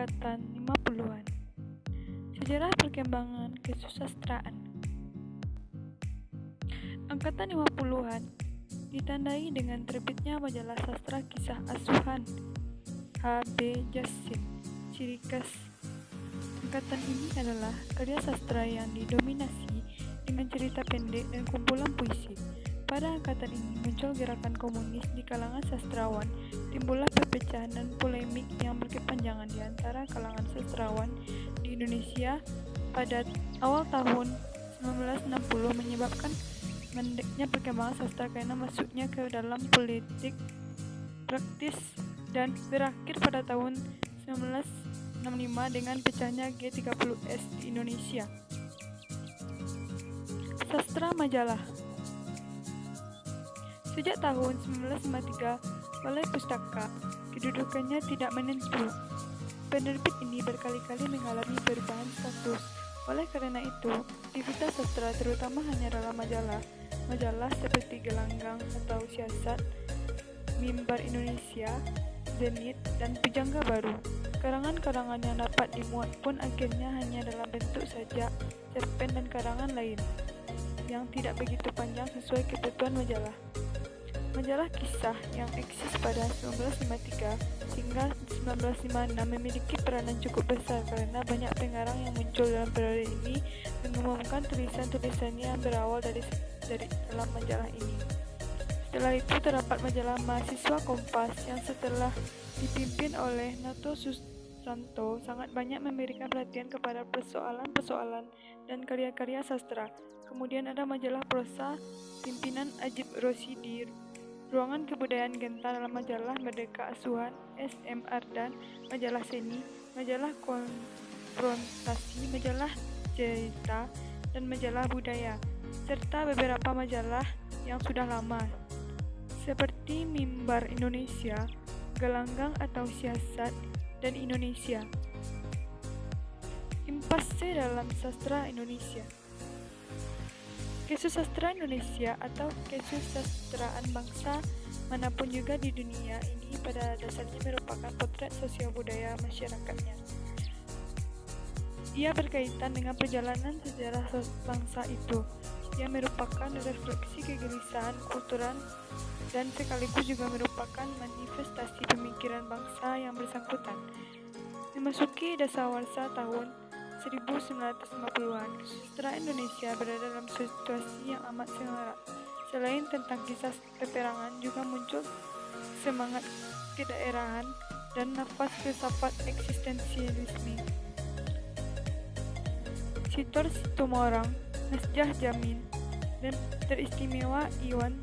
angkatan 50-an. Sejarah perkembangan kesusastraan. Angkatan 50-an ditandai dengan terbitnya majalah sastra kisah asuhan H.B. Jassin. Ciri khas angkatan ini adalah karya sastra yang didominasi dengan cerita pendek dan kumpulan puisi. Pada angkatan ini muncul gerakan komunis di kalangan sastrawan, timbullah perpecahan dan polemik yang berkepanjangan di antara kalangan sastrawan di Indonesia pada awal tahun 1960 menyebabkan mendeknya perkembangan sastra karena masuknya ke dalam politik praktis dan berakhir pada tahun 1965 dengan pecahnya G30S di Indonesia. Sastra majalah. Sejak tahun 1953, Balai Pustaka kedudukannya tidak menentu. Penerbit ini berkali-kali mengalami perubahan status. Oleh karena itu, aktivitas sastra terutama hanya dalam majalah seperti Gelanggang atau Siasat, Mimbar Indonesia, Zenit, dan Pujangga Baru. Karangan-karangan yang dapat dimuat pun akhirnya hanya dalam bentuk sajak, cerpen, dan karangan lain yang tidak begitu panjang sesuai kebutuhan majalah. Majalah kisah yang eksis pada 1953 hingga 1956 memiliki peranan cukup besar karena banyak pengarang yang muncul dalam periode ini mengumumkan tulisan-tulisannya yang berawal dari dalam majalah ini. Setelah itu terdapat majalah Mahasiswa Kompas yang setelah dipimpin oleh Nato Susanto sangat banyak memberikan perhatian kepada persoalan-persoalan dan karya-karya sastra. Kemudian ada majalah prosa pimpinan Ajib Rosidi, Ruangan Kebudayaan Genta dalam majalah Merdeka Asuhan SMR dan majalah Seni, majalah Konfrontasi, majalah Cerita, dan majalah Budaya, serta beberapa majalah yang sudah lama seperti Mimbar Indonesia, Gelanggang atau Siasat, dan Indonesia. Impase dalam sastra Indonesia. Kesusastraan Indonesia atau kesusastraan bangsa manapun juga di dunia ini pada dasarnya merupakan potret sosial budaya masyarakatnya. Ia berkaitan dengan perjalanan sejarah bangsa itu, yang merupakan refleksi kegelisahan kultural dan sekaligus juga merupakan manifestasi pemikiran bangsa yang bersangkutan. Memasuki dasawarsa tahun 1950-an, kesusastraan Indonesia berada dalam situasi yang amat sengara. Selain tentang kisah peperangan, juga muncul semangat kedaerahan dan nafas filsafat eksistensialisme. Sitor Situmorang, Nasjah Jamin, dan teristimewa Iwan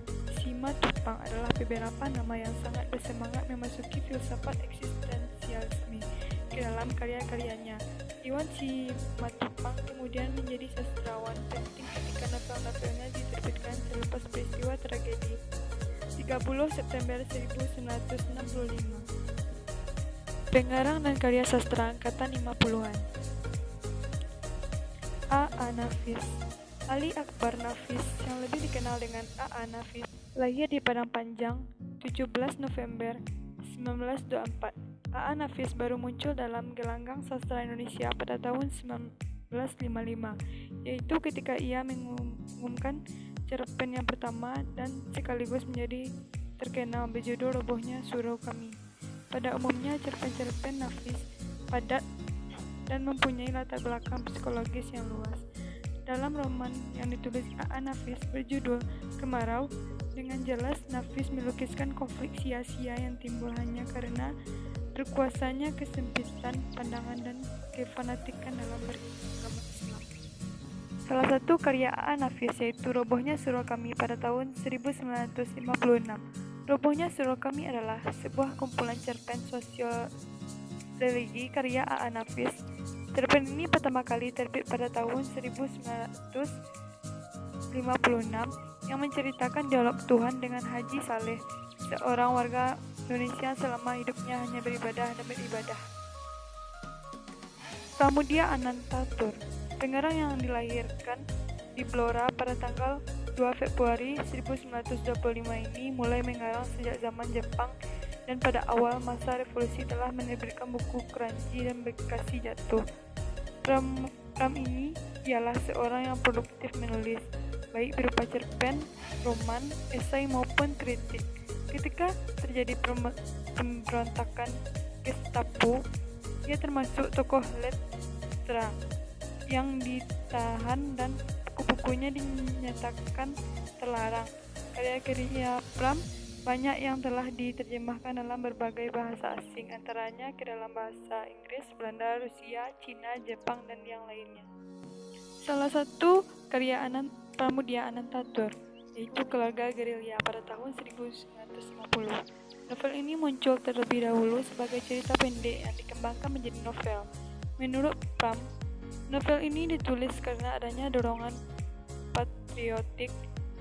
Simatupang adalah beberapa nama yang sangat bersemangat memasuki filsafat eksistensialisme ke dalam karya-karyanya. Iwan Simatupang kemudian menjadi sastrawan penting ketika novel-novelnya diterbitkan selepas peristiwa tragedi 30 September 1965. Pengarang dan karya sastra angkatan 50-an. A.A. Nafis. Ali Akbar Nafis, yang lebih dikenal dengan A.A. Nafis, lahir di Padang Panjang 17 November 1924. A.A. Nafis baru muncul dalam gelanggang sastra Indonesia pada tahun 1955, yaitu ketika ia mengumumkan cerpen yang pertama dan sekaligus menjadi terkenal berjudul Robohnya Surau Kami. Pada umumnya cerpen-cerpen Nafis padat dan mempunyai latar belakang psikologis yang luas. Dalam roman yang ditulis A.A. Nafis berjudul Kemarau, dengan jelas Nafis melukiskan konflik sia-sia yang timbul hanya karena berkuasanya kesempitan pandangan dan kefanatikan dalam beragama Islam. Salah satu karya A.A. Nafis yaitu Robohnya Surau Kami pada tahun 1956. Robohnya Surau Kami adalah sebuah kumpulan cerpen sosial religi karya A.A. Nafis. Cerpen ini pertama kali terbit pada tahun 1956 yang menceritakan dialog Tuhan dengan Haji Saleh, seorang warga Indonesia selama hidupnya hanya beribadah dan beribadah. Pramudia Anantatur, pengarang yang dilahirkan di Blora pada tanggal 2 Februari 1925 ini mulai mengarang sejak zaman Jepang dan pada awal masa revolusi telah menerbitkan buku Keranji dan Bekasi Jatuh. Pram ini ialah seorang yang produktif menulis, baik berupa cerpen, roman, esai maupun kritik. Ketika terjadi pemberontakan Gestapo, ia termasuk tokoh Letra yang ditahan dan buku-bukunya dinyatakan terlarang. Karya-karya Pram banyak yang telah diterjemahkan dalam berbagai bahasa asing, antaranya ke dalam bahasa Inggris, Belanda, Rusia, Cina, Jepang, dan yang lainnya. Salah satu karya Pramudia Anantatur yaitu Keluarga Gerilya pada tahun 1950. Novel ini muncul terlebih dahulu sebagai cerita pendek yang dikembangkan menjadi novel. Menurut Pram, novel ini ditulis karena adanya dorongan patriotik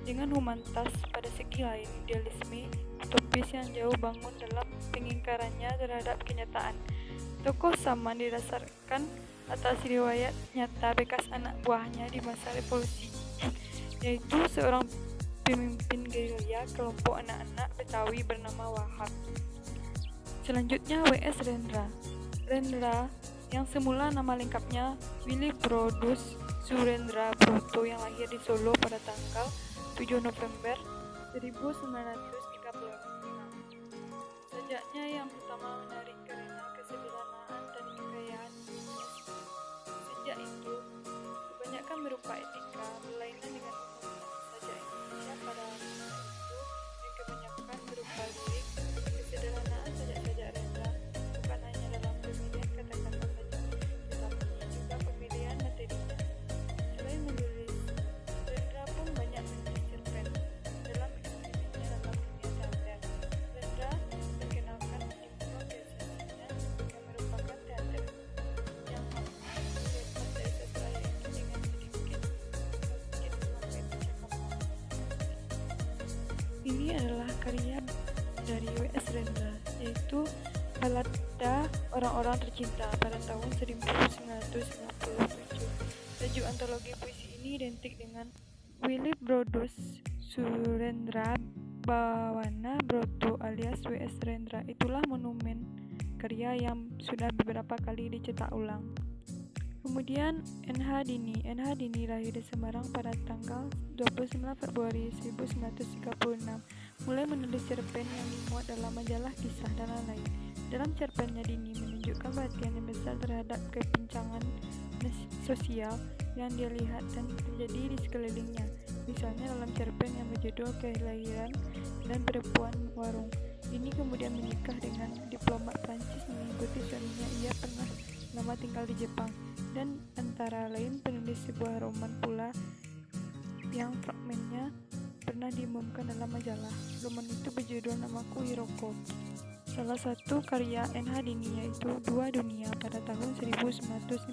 dengan humanitas pada segi lain, idealisme utopis yang jauh bangun dalam pengingkarannya terhadap kenyataan. Tokoh Saman didasarkan atas riwayat nyata bekas anak buahnya di masa revolusi, yaitu seorang pemimpin gerilya kelompok anak-anak Betawi bernama Wahab. Selanjutnya W.S. Rendra. Rendra yang semula nama lengkapnya Willy Brodus Surendra Broto yang lahir di Solo pada tanggal 7 November 1936. Sajaknya yang pertama menarik karena kesederhanaan dan kekayaan. Sejak itu, kebanyakan berupa etika berlainan dengan sajak Indonesia pada masa itu, dan kebanyakan berupa lirik. Kesederhanaan sajak-sajak Rendra bukan hanya dalam pemilihan kata-kata saja, tetapi juga pemilihan materinya. Selain menulis, Rendra pun banyak menulis cerpen dalam ekspedisinya dalam dunia teater. Rendra dikenalkan improvisasinya yang merupakan teater yang bebas dari sastra yaitu dengan sedikit mungkin sampai percakapan. Ini adalah karya dari W.S. Rendra, yaitu Balada Orang-orang Tercinta pada tahun 1997. Tajuk antologi puisi ini identik dengan Willy Brodus Surendra Bawana Broto alias W.S. Rendra. Itulah monumen karya yang sudah beberapa kali dicetak ulang. Kemudian N.H. Dini. N.H. Dini lahir di Semarang pada tanggal 29 Februari 1936. Mulai menulis cerpen yang dimuat dalam majalah kisah dan lain-lain. Dalam cerpennya, Dini menunjukkan perhatian yang besar terhadap kepincangan sosial yang dia lihat dan terjadi di sekelilingnya. Misalnya dalam cerpen yang berjudul Kelahiran dan Perempuan Warung. Dini kemudian menikah dengan diplomat Prancis mengikuti suaminya. Ia pernah lama tinggal di Jepang dan antara lain penulis sebuah roman pula yang fragmennya pernah diumumkan dalam majalah. Roman itu berjudul Namaku Hiroko. Salah satu karya N.H. Dini yaitu Dua Dunia pada tahun 1956.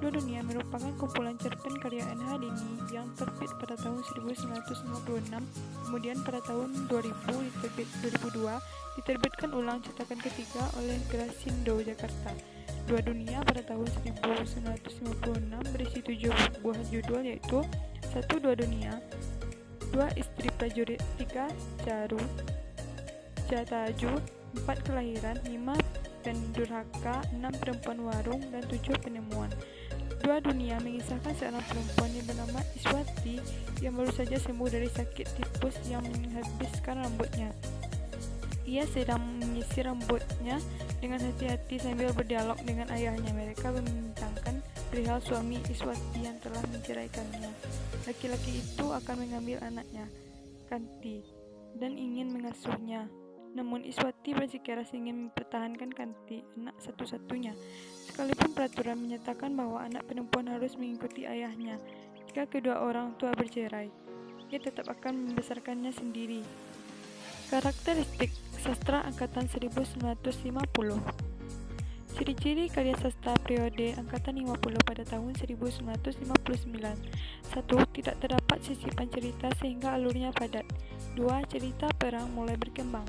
Dua Dunia merupakan kumpulan cerpen karya N.H. Dini yang terbit pada tahun 1956. Kemudian pada tahun 2002 diterbitkan ulang cetakan ketiga oleh Grasindo Jakarta. Dua Dunia pada tahun 1956 berisi 7 buah judul yaitu 1. Dua Dunia, 2. Istri Prajurit, 3. Jataju, 4. Kelahiran, 5. Pendurhaka, 6. Perempuan Warung, dan 7. Penemuan. Dua Dunia mengisahkan seorang perempuan yang bernama Iswati yang baru saja sembuh dari sakit tipus yang menghabiskan rambutnya. Ia sedang menyisir rambutnya dengan hati-hati sambil berdialog dengan ayahnya. Mereka membincangkan perihal suami Iswati yang telah menceraikannya. Laki-laki itu akan mengambil anaknya, Kanti, dan ingin mengasuhnya. Namun Iswati bersikeras ingin mempertahankan Kanti, anak satu-satunya. Sekalipun peraturan menyatakan bahwa anak perempuan harus mengikuti ayahnya, jika kedua orang tua bercerai, ia tetap akan membesarkannya sendiri. Karakteristik sastra angkatan 1950. Ciri-ciri karya sastra periode angkatan 50 pada tahun 1959. 1. Tidak terdapat sisipan cerita sehingga alurnya padat. 2. Cerita perang mulai berkembang.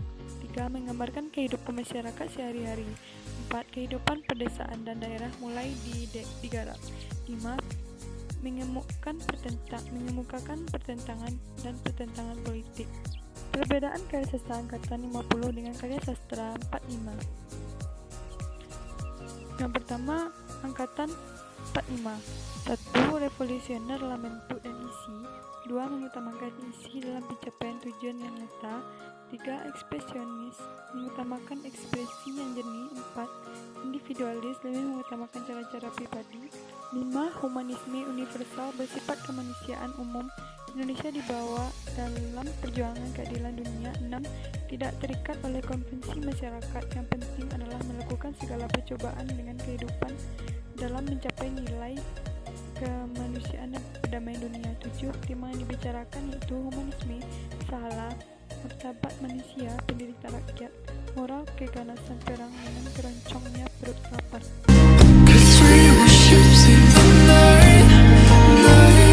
3. Menggambarkan kehidupan masyarakat sehari-hari. 4. Kehidupan pedesaan dan daerah mulai digarap. 5. Mengemukakan pertentangan dan pertentangan politik. Perbedaan karya sastra angkatan 50 dengan karya sastra 45. Yang pertama, angkatan 45. 1. Revolusioner dalam bentuk dan isi. 2. Mengutamakan isi dalam pencapaian tujuan yang nyata. 3. Ekspresionis, mengutamakan ekspresi yang jernih. 4. Individualis, lebih mengutamakan cara-cara pribadi. 5. Humanisme universal, bersifat kemanusiaan umum. Indonesia dibawa dalam perjuangan keadilan dunia. 6. Tidak terikat oleh konvensi masyarakat. Yang penting adalah melakukan segala percobaan dengan kehidupan dalam mencapai nilai kemanusiaan dan perdamaian dunia. 7. Tema yang dibicarakan yaitu humanisme, sahala, martabat manusia, penderitaan rakyat, moral keganasan perang dengan keroncongnya perut lapar.